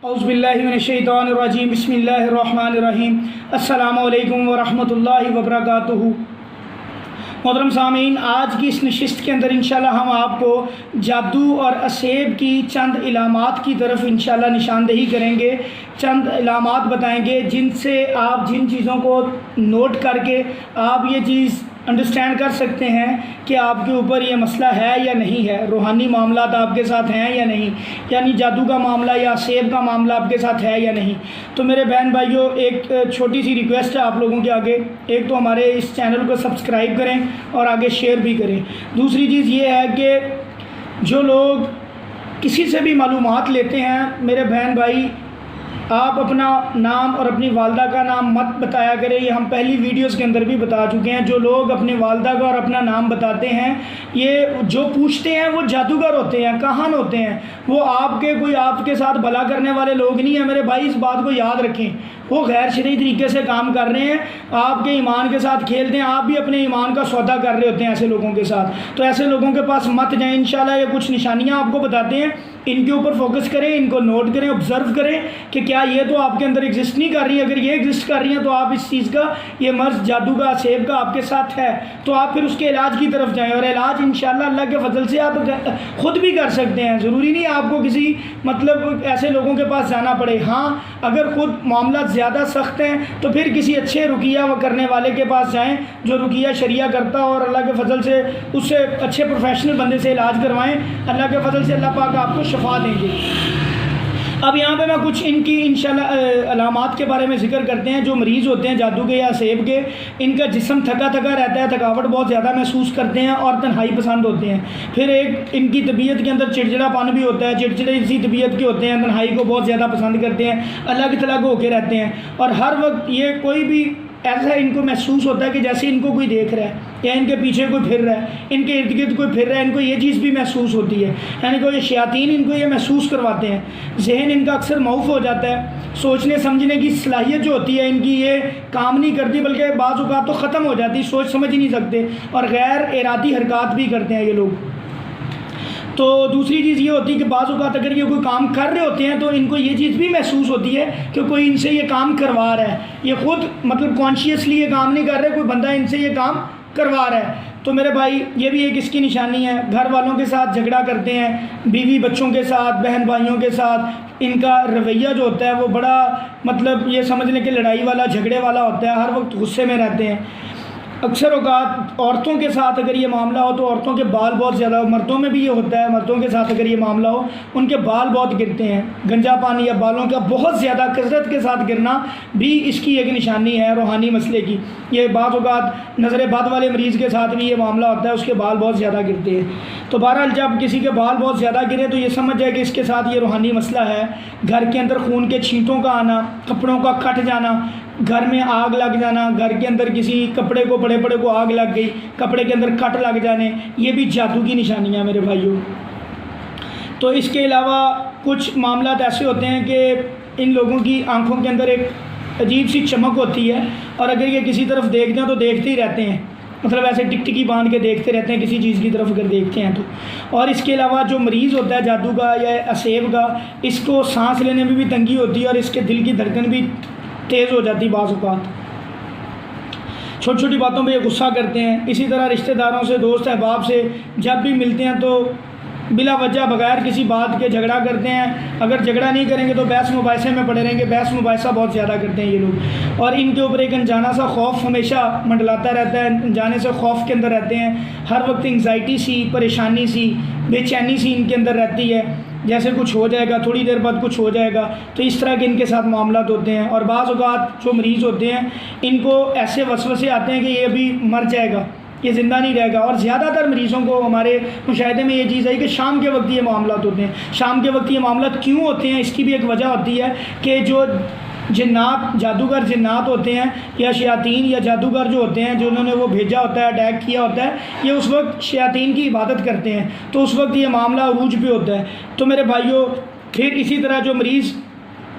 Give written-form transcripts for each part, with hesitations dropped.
اعوذ باللہ من الشیطان الرجیم بسم اللہ الرحمن الرحیم السلام علیکم ورحمۃ اللہ وبرکاتہ۔ محترم سامعین، آج کی اس نشست کے اندر انشاءاللہ ہم آپ کو جادو اور اسیب کی چند علامات کی طرف انشاءاللہ نشاندہی کریں گے، چند علامات بتائیں گے جن سے آپ جن چیزوں کو نوٹ کر کے آپ یہ چیز انڈرسٹینڈ کر سکتے ہیں کہ آپ کے اوپر یہ مسئلہ ہے یا نہیں ہے، روحانی معاملات آپ کے ساتھ ہیں یا نہیں، یعنی جادو کا معاملہ یا اسیب کا معاملہ آپ کے ساتھ ہے یا نہیں۔ تو میرے بہن بھائیوں، ایک چھوٹی سی ریکویسٹ ہے آپ لوگوں کے آگے، ایک تو ہمارے اس چینل کو سبسکرائب کریں اور آگے شیئر بھی کریں۔ دوسری چیز یہ ہے کہ جو لوگ کسی سے بھی معلومات لیتے ہیں، میرے بہن بھائی، آپ اپنا نام اور اپنی والدہ کا نام مت بتایا کریں، یہ ہم پہلی ویڈیوز کے اندر بھی بتا چکے ہیں۔ جو لوگ اپنی والدہ کا اور اپنا نام بتاتے ہیں، یہ جو پوچھتے ہیں وہ جادوگر ہوتے ہیں، کاہن ہوتے ہیں، وہ کوئی آپ کے ساتھ بھلا کرنے والے لوگ نہیں ہیں۔ میرے بھائی اس بات کو یاد رکھیں، وہ غیر شرعی طریقے سے کام کر رہے ہیں، آپ کے ایمان کے ساتھ کھیلتے ہیں، آپ بھی اپنے ایمان کا سودا کر رہے ہوتے ہیں ایسے لوگوں کے ساتھ۔ تو ایسے لوگوں کے پاس مت جائیں۔ انشاءاللہ یہ کچھ نشانیاں آپ کو بتاتے ہیں، ان کے اوپر فوکس کریں، ان کو نوٹ کریں، آبزرو کریں کہ کیا یہ تو آپ کے اندر ایگزسٹ نہیں کر رہی ہیں۔ اگر یہ ایگزسٹ کر رہی ہیں تو آپ اس چیز کا، یہ مرض جادو کا، اسیب کا آپ کے ساتھ ہے، تو آپ پھر اس کے علاج کی طرف جائیں، اور علاج انشاءاللہ اللہ کے فضل سے آپ خود بھی کر سکتے ہیں۔ ضروری نہیں آپ کو کسی ایسے لوگوں کے پاس جانا پڑے۔ ہاں، اگر خود معاملات زیادہ سخت ہیں تو پھر کسی اچھے رقیہ کرنے والے کے پاس جائیں جو رقیہ شریعہ کرتا ہو، اور اللہ کے فضل سے اس سے اچھے پروفیشنل بندے سے علاج کروائیں۔ اللہ کے فضل سے اللہ پاک آپ کو شفا دیں گے۔ اب یہاں پہ میں کچھ ان کی انشاءاللہ علامات کے بارے میں ذکر کرتے ہیں۔ جو مریض ہوتے ہیں جادو کے یا اسیب کے، ان کا جسم تھکا رہتا ہے، تھکاوٹ بہت زیادہ محسوس کرتے ہیں اور تنہائی پسند ہوتے ہیں۔ پھر ایک ان کی طبیعت کے اندر چڑچڑا پن بھی ہوتا ہے، چڑچڑے سی طبیعت کے ہوتے ہیں، تنہائی کو بہت زیادہ پسند کرتے ہیں، الگ تھلگ ہو کے رہتے ہیں، اور ہر وقت یہ کوئی بھی ایسا ان کو محسوس ہوتا ہے کہ جیسے ان کو کوئی دیکھ رہا ہے یا ان کے پیچھے کوئی پھر رہا ہے، ان کے ارد گرد کوئی پھر رہا ہے، ان کو یہ چیز بھی محسوس ہوتی ہے، یعنی کہ یہ شیاطین ان کو یہ محسوس کرواتے ہیں۔ ذہن ان کا اکثر معوف ہو جاتا ہے، سوچنے سمجھنے کی صلاحیت جو ہوتی ہے ان کی یہ کام نہیں کرتی، بلکہ بعض اوقات تو ختم ہو جاتی، سوچ سمجھ ہی نہیں سکتے، اور غیر ارادی حرکات بھی کرتے ہیں یہ لوگ۔ تو دوسری چیز یہ ہوتی ہے کہ بعض اوقات اگر یہ کوئی کام کر رہے ہوتے ہیں تو ان کو یہ چیز بھی محسوس ہوتی ہے کہ کوئی ان سے یہ کام کروا رہا ہے، یہ خود کانشیسلی یہ کام نہیں کر رہے، کوئی بندہ ان سے یہ کام کروا رہا ہے۔ تو میرے بھائی، یہ بھی ایک اس کی نشانی ہے۔ گھر والوں کے ساتھ جھگڑا کرتے ہیں، بیوی بچوں کے ساتھ، بہن بھائیوں کے ساتھ، ان کا رویہ جو ہوتا ہے وہ بڑا یہ سمجھ لیں کہ لڑائی والا، جھگڑے والا ہوتا ہے، ہر وقت غصے میں رہتے ہیں۔ اکثر اوقات عورتوں کے ساتھ اگر یہ معاملہ ہو تو عورتوں کے بال بہت زیادہ، مردوں میں بھی یہ ہوتا ہے، مردوں کے ساتھ اگر یہ معاملہ ہو ان کے بال بہت گرتے ہیں، گنجا پانی یا بالوں کا بہت زیادہ کثرت کے ساتھ گرنا بھی اس کی ایک نشانی ہے روحانی مسئلے کی۔ یہ بعض اوقات نظر بد والے مریض کے ساتھ بھی یہ معاملہ ہوتا ہے، اس کے بال بہت زیادہ گرتے ہیں۔ تو بہرحال جب کسی کے بال بہت زیادہ گرے تو یہ سمجھ جائے کہ اس کے ساتھ یہ روحانی مسئلہ ہے۔ گھر کے اندر خون کے چھینٹوں کا آنا، کپڑوں کا کٹ جانا، گھر میں آگ لگ جانا، گھر کے اندر کسی کپڑے کو، بڑے کو آگ لگ گئی، کپڑے کے اندر کٹ لگ جانے، یہ بھی جادو کی نشانیاں میرے بھائیوں۔ تو اس کے علاوہ کچھ معاملات ایسے ہوتے ہیں کہ ان لوگوں کی آنکھوں کے اندر ایک عجیب سی چمک ہوتی ہے، اور اگر یہ کسی طرف دیکھتے ہیں تو دیکھتے ہی رہتے ہیں، ایسے ٹکٹکی باندھ کے دیکھتے رہتے ہیں کسی چیز کی طرف اگر دیکھتے ہیں تو۔ اور اس کے علاوہ جو مریض ہوتا ہے جادو کا یا اسیب کا، اس کو سانس لینے میں بھی تنگی ہوتی ہے، اور اس کے دل کی دھڑکن بھی تیز ہو جاتی بعض اوقات، چھوٹی چھوٹی باتوں پہ یہ غصہ کرتے ہیں۔ اسی طرح رشتہ داروں سے، دوست احباب سے جب بھی ملتے ہیں تو بلا وجہ بغیر کسی بات کے جھگڑا کرتے ہیں۔ اگر جھگڑا نہیں کریں گے تو بحث مباحثے میں پڑے رہیں گے، بحث مباحثہ بہت زیادہ کرتے ہیں یہ لوگ، اور ان کے اوپر ایک انجانا سا خوف ہمیشہ منڈلاتا رہتا ہے، انجانے سے خوف کے اندر رہتے ہیں، ہر وقت انگزائٹی سی، پریشانی سی، بے چینی سی ان کے اندر رہتی ہے، جیسے کچھ ہو جائے گا، تھوڑی دیر بعد کچھ ہو جائے گا۔ تو اس طرح کے ان کے ساتھ معاملات ہوتے ہیں۔ اور بعض اوقات جو مریض ہوتے ہیں ان کو ایسے وسوسے آتے ہیں کہ یہ ابھی مر جائے گا، یہ زندہ نہیں رہے گا، اور زیادہ تر مریضوں کو ہمارے مشاہدے میں یہ چیز ہے کہ شام کے وقت یہ معاملات ہوتے ہیں۔ شام کے وقت یہ معاملات کیوں ہوتے ہیں، اس کی بھی ایک وجہ ہوتی ہے کہ جو جنات، جادوگر جنات ہوتے ہیں یا شیاطین یا جادوگر جو ہوتے ہیں، جو انہوں نے وہ بھیجا ہوتا ہے، اٹیک کیا ہوتا ہے، یہ اس وقت شیاطین کی عبادت کرتے ہیں، تو اس وقت یہ معاملہ عروج پہ ہوتا ہے۔ تو میرے بھائیوں، پھر اسی طرح جو مریض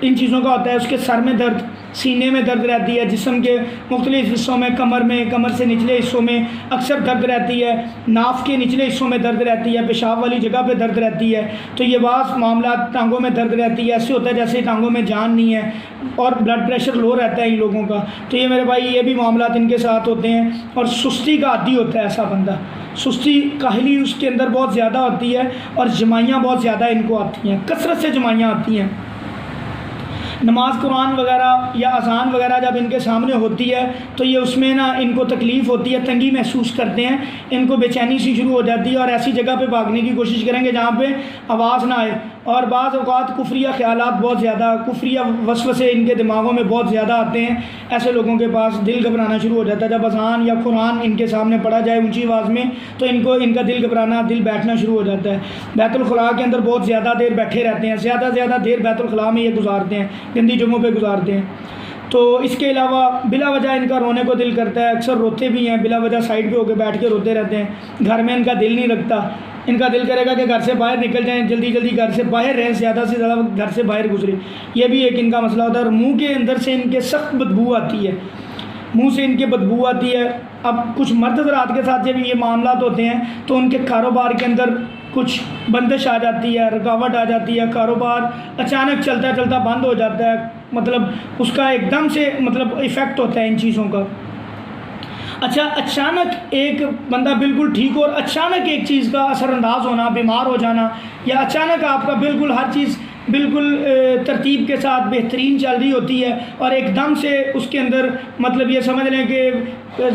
ان چیزوں کا ہوتا ہے. اس کے سر میں درد، سینے میں درد رہتی ہے، جسم کے مختلف حصوں میں، کمر سے نچلے حصوں میں اکثر درد رہتی ہے، ناف کے نچلے حصوں میں درد رہتی ہے، پیشاب والی جگہ پہ درد رہتی ہے. تو یہ بعض معاملات، ٹانگوں میں درد رہتی ہے، ایسے ہوتا ہے جیسے ٹانگوں میں جان نہیں ہے، اور بلڈ پریشر لو رہتا ہے ان لوگوں کا. تو یہ میرے بھائی یہ بھی معاملات ان کے ساتھ ہوتے ہیں. اور سستی کا عادی ہوتا ہے ایسا بندہ، سستی کاہلی اس کے اندر بہت زیادہ ہوتی ہے، اور جمائیاں بہت زیادہ ان کو آتی ہیں، کثرت سے جمائیاں آتی ہیں. نماز قرآن وغیرہ یا اذان وغیرہ جب ان کے سامنے ہوتی ہے تو یہ اس میں نا ان کو تکلیف ہوتی ہے، تنگی محسوس کرتے ہیں، ان کو بے چینی سی شروع ہو جاتی ہے، اور ایسی جگہ پہ بھاگنے کی کوشش کریں گے جہاں پہ آواز نہ آئے. اور بعض اوقات کفریہ خیالات بہت زیادہ، کفریہ وسوسے ان کے دماغوں میں بہت زیادہ آتے ہیں. ایسے لوگوں کے پاس دل گھبرانا شروع ہو جاتا ہے. جب اذان یا قرآن ان کے سامنے پڑھا جائے اونچی آواز میں تو ان کا دل گھبرانا، دل بیٹھنا شروع ہو جاتا ہے. بیت الخلاء کے اندر بہت زیادہ دیر بیٹھے رہتے ہیں، زیادہ دیر بیت الخلاء میں یہ گزارتے ہیں، گندی جگہوں پہ گزارتے ہیں. تو اس کے علاوہ بلا وجہ ان کا رونے کو دل کرتا ہے، اکثر روتے بھی ہیں، بلا وجہ سائڈ پہ ہو کے بیٹھ کے روتے رہتے ہیں. گھر میں ان کا دل نہیں لگتا، ان کا دل کرے گا کہ گھر سے باہر نکل جائیں، جلدی گھر سے باہر رہیں، زیادہ سے زیادہ گھر سے باہر گزرے. یہ بھی ایک ان کا مسئلہ ہوتا ہے. اور منہ کے اندر سے ان کے سخت بدبو آتی ہے، منہ سے ان کے بدبو آتی ہے. اب کچھ مرد حضرات کے ساتھ جب یہ معاملات ہوتے ہیں تو ان کے کاروبار کے اندر کچھ بندش آ جاتی ہے، رکاوٹ آ جاتی ہے، کاروبار اچانک چلتا بند ہو جاتا ہے. مطلب اس کا ایک دم سے ایفیکٹ ہوتا ہے ان چیزوں کا. اچھا، اچانک ایک بندہ بالکل ٹھیک ہو اور اچانک ایک چیز کا اثر انداز ہونا، بیمار ہو جانا، یا اچانک آپ کا بالکل ہر چیز بالکل ترتیب کے ساتھ بہترین چل رہی ہوتی ہے اور ایک دم سے اس کے اندر یہ سمجھ لیں کہ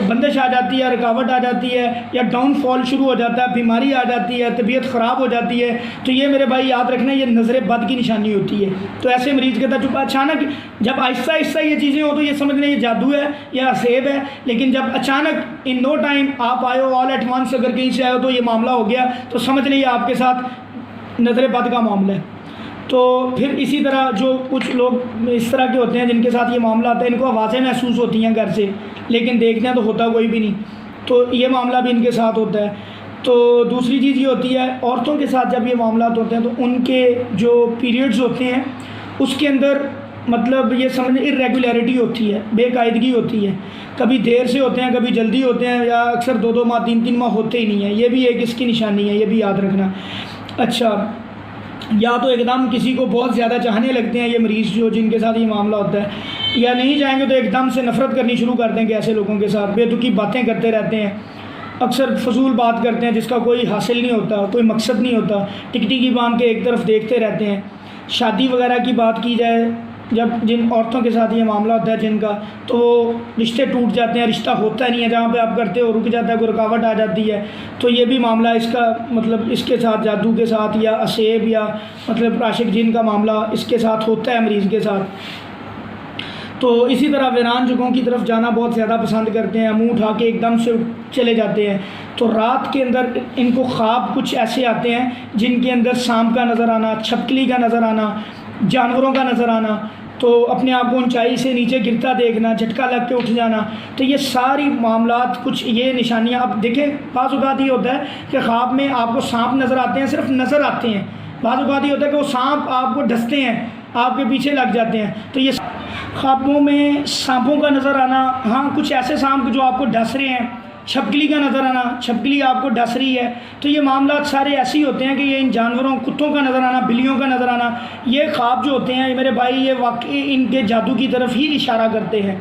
بندش آ جاتی ہے، رکاوٹ آ جاتی ہے، یا ڈاؤن فال شروع ہو جاتا ہے، بیماری آ جاتی ہے، طبیعت خراب ہو جاتی ہے. تو یہ میرے بھائی یاد رکھنا، یہ نظر بد کی نشانی ہوتی ہے. تو ایسے مریض کے تجربہ اچانک جب آہستہ یہ چیزیں ہو تو یہ سمجھ لیں یہ جادو ہے یا سیب ہے. لیکن جب اچانک ان نو ٹائم آپ آئے ہو، آل ایٹ وانس اگر کہیں سے آئے ہو تو یہ معاملہ ہو گیا تو سمجھ لیں یہ آپ کے ساتھ نظر بد کا معاملہ ہے. تو پھر اسی طرح جو کچھ لوگ اس طرح کے ہوتے ہیں جن کے ساتھ یہ معاملہ آتا ہے، ان کو آوازیں محسوس ہوتی ہیں گھر سے، لیکن دیکھتے ہیں تو ہوتا کوئی بھی نہیں. تو یہ معاملہ بھی ان کے ساتھ ہوتا ہے. تو دوسری چیز یہ ہوتی ہے، عورتوں کے ساتھ جب یہ معاملات ہوتے ہیں تو ان کے جو پیریڈز ہوتے ہیں اس کے اندر یہ سمجھ ارریگولیرٹی ہوتی ہے، بے قاعدگی ہوتی ہے. کبھی دیر سے ہوتے ہیں، کبھی جلدی ہوتے ہیں، یا اکثر 2 ماہ 3 ماہ ہوتے ہی نہیں ہیں. یہ بھی ایک اس کی نشانی ہے، یہ بھی یاد رکھنا. اچھا، یا تو ایک دم کسی کو بہت زیادہ چاہنے لگتے ہیں یہ مریض جن کے ساتھ یہ معاملہ ہوتا ہے، یا نہیں چاہیں گے تو ایک دم سے نفرت کرنی شروع کر دیں گے ایسے لوگوں کے ساتھ. بے تکی باتیں کرتے رہتے ہیں، اکثر فضول بات کرتے ہیں جس کا کوئی حاصل نہیں ہوتا، کوئی مقصد نہیں ہوتا، ٹکٹی کی باندھ کے ایک طرف دیکھتے رہتے ہیں. شادی وغیرہ کی بات کی جائے، جب جن عورتوں کے ساتھ یہ معاملہ ہوتا ہے جن کا، تو وہ رشتے ٹوٹ جاتے ہیں، رشتہ ہوتا نہیں ہے، جہاں پہ آپ کرتے ہو رک جاتا ہے، کوئی رکاوٹ آ جاتی ہے. تو یہ بھی معاملہ اس کا اس کے ساتھ جادو کے ساتھ یا اسیب یا راشق جن کا معاملہ اس کے ساتھ ہوتا ہے مریض کے ساتھ. تو اسی طرح ویران جگہوں کی طرف جانا بہت زیادہ پسند کرتے ہیں، منہ اٹھا کے ایک دم سے چلے جاتے ہیں. تو رات کے اندر ان کو خواب کچھ ایسے آتے ہیں جن کے اندر سانپ کا نظر آنا، چھپکلی کا نظر آنا، جانوروں کا نظر آنا، تو اپنے آپ کو اونچائی سے نیچے گرتا دیکھنا، جھٹکا لگ کے اٹھ جانا. تو یہ ساری معاملات، کچھ یہ نشانیاں. اب دیکھیں بعض اوقات یہ ہوتا ہے کہ خواب میں آپ کو سانپ نظر آتے ہیں، صرف نظر آتے ہیں. بعض اوقات یہ ہوتا ہے کہ وہ سانپ آپ کو ڈستے ہیں، آپ کے پیچھے لگ جاتے ہیں. تو یہ خوابوں میں سانپوں کا نظر آنا، ہاں کچھ ایسے سانپ جو آپ کو ڈس رہے ہیں، چھپکلی کا نظر آنا، چھپکلی آپ کو ڈس رہی ہے. تو یہ معاملات سارے ایسے ہی ہوتے ہیں کہ یہ ان جانوروں، کتوں کا نظر آنا، بلیوں کا نظر آنا، یہ خواب جو ہوتے ہیں میرے بھائی یہ واقعی ان کے جادو کی طرف ہی اشارہ کرتے ہیں،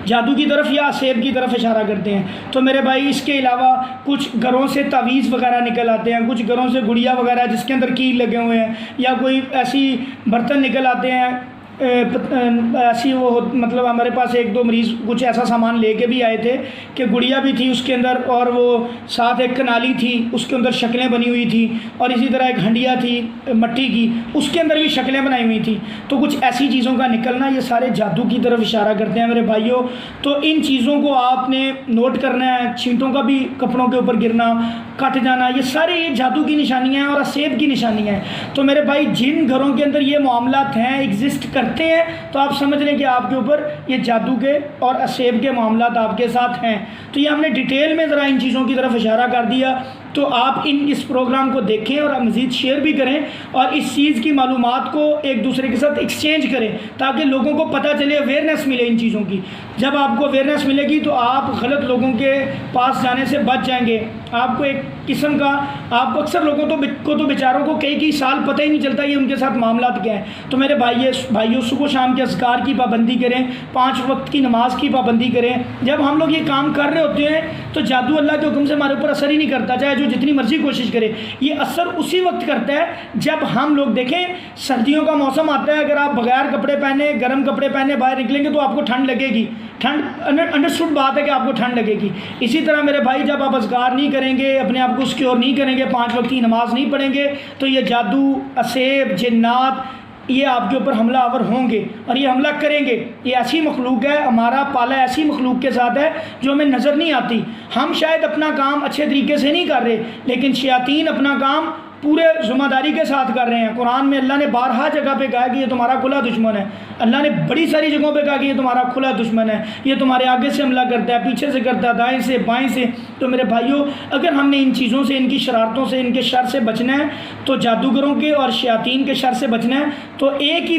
جادو کی طرف یا اسیب کی طرف اشارہ کرتے ہیں. تو میرے بھائی اس کے علاوہ کچھ گھروں سے تعویذ وغیرہ نکل آتے ہیں، کچھ گھروں سے گڑیا وغیرہ جس کے اندر کیل لگے ہوئے ہیں، یا کوئی ایسی برتن نکل آتے ہیں ایسی وہ ہمارے پاس 1-2 مریض کچھ ایسا سامان لے کے بھی آئے تھے کہ گڑیا بھی تھی اس کے اندر، اور وہ ساتھ ایک کنالی تھی اس کے اندر شکلیں بنی ہوئی تھی، اور اسی طرح ایک ہنڈیا تھی مٹی کی اس کے اندر بھی شکلیں بنائی ہوئی تھیں. تو کچھ ایسی چیزوں کا نکلنا یہ سارے جادو کی طرف اشارہ کرتے ہیں میرے بھائیوں. تو ان چیزوں کو آپ نے نوٹ کرنا ہے. چھینٹوں کا بھی کپڑوں کے اوپر گرنا، کٹ جانا، یہ سارے یہ جادو کی نشانیاں ہیں اور اسیب کی نشانیاں ہیں. تو میرے بھائی جن گھروں کے اندر یہ معاملات ہیں، ایگزسٹ کرتے ہیں، تو آپ سمجھ لیں کہ آپ کے اوپر یہ جادو کے اور اسیب کے معاملات آپ کے ساتھ ہیں. تو یہ ہم نے ڈیٹیل میں ذرا ان چیزوں کی طرف اشارہ کر دیا. تو آپ اس پروگرام کو دیکھیں اور مزید شیئر بھی کریں اور اس چیز کی معلومات کو ایک دوسرے کے ساتھ ایکسچینج کریں تاکہ لوگوں کو پتہ چلے، اویئرنیس ملے ان چیزوں کی۔ جب آپ کو اویئرنیس ملے گی تو آپ غلط لوگوں کے پاس جانے سے بچ جائیں گے۔ آپ کو ایک قسم کا، آپ کو اکثر لوگوں کو تو بیچاروں کو کئی سال پتہ ہی نہیں چلتا یہ ان کے ساتھ معاملات کیا ہیں۔ تو میرے بھائیوں صبح و شام کے اذکار کی پابندی کریں، 5 وقت کی نماز کی پابندی کریں۔ جب ہم لوگ یہ کام کر رہے ہوتے ہیں تو جادو اللہ کے حکم سے ہمارے اوپر اثر ہی نہیں کرتا، چاہے جو جتنی مرضی کوشش کرے۔ یہ اثر اسی وقت کرتا ہے جب ہم لوگ دیکھیں سردیوں کا موسم آتا ہے، اگر آپ بغیر کپڑے پہنے، گرم کپڑے پہنے باہر نکلیں گے تو آپ کو ٹھنڈ لگے گی۔ ٹھنڈ انڈرسٹوڈ بات ہے کہ آپ کو ٹھنڈ لگے گی۔ اسی طرح میرے بھائی جب آپ اذکار نہیں کریں گے، اپنے آپ کو سکیور نہیں کریں گے، 5 وقت کی نماز نہیں پڑھیں گے تو یہ جادو، اسیب، جنات یہ آپ کے اوپر حملہ آور ہوں گے اور یہ حملہ کریں گے۔ یہ ایسی مخلوق ہے، ہمارا پالا ایسی مخلوق کے ساتھ ہے جو ہمیں نظر نہیں آتی۔ ہم شاید اپنا کام اچھے طریقے سے نہیں کر رہے لیکن شیاطین اپنا کام پورے ذمہ داری کے ساتھ کر رہے ہیں۔ قرآن میں اللہ نے بارہا جگہ پہ کہا کہ یہ تمہارا کھلا دشمن ہے۔ اللہ نے بڑی ساری جگہوں پہ کہا کہ یہ تمہارا کھلا دشمن ہے، یہ تمہارے آگے سے حملہ کرتا ہے، پیچھے سے کرتا ہے، دائیں سے، بائیں سے۔ تو میرے بھائیوں، اگر ہم نے ان چیزوں سے، ان کی شرارتوں سے، ان کے شر سے بچنا ہے تو جادوگروں کے اور شیاطین کے شر سے بچنا ہے تو ایک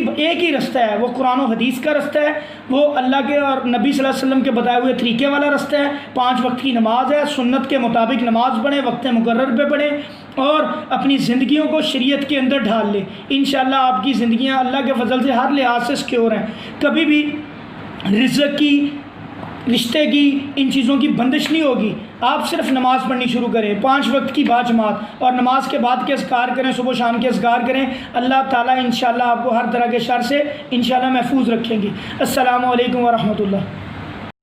ہی رستہ ہے، وہ قرآن و حدیث کا رستہ ہے، وہ اللہ کے اور نبی صلی اللہ علیہ وسلم کے بتائے ہوئے طریقے والا رستہ ہے۔ 5 وقت کی نماز ہے، سنت کے مطابق نماز پڑھیں، وقت مقرر پہ پڑھیں اور اپنی زندگیوں کو شریعت کے اندر ڈھال لیں۔ انشاءاللہ آپ کی زندگیاں اللہ کے فضل سے ہر لحاظ سے سکیور ہیں۔ کبھی بھی رزق کی، رشتے کی، ان چیزوں کی بندش نہیں ہوگی۔ آپ صرف نماز پڑھنی شروع کریں، 5 وقت کی باجماعت، اور نماز کے بعد کے اذکار کریں، صبح و شام کے اذکار کریں۔ اللہ تعالیٰ انشاءاللہ آپ کو ہر طرح کے شر سے انشاءاللہ محفوظ رکھیں گے۔ السلام علیکم ورحمۃ اللہ۔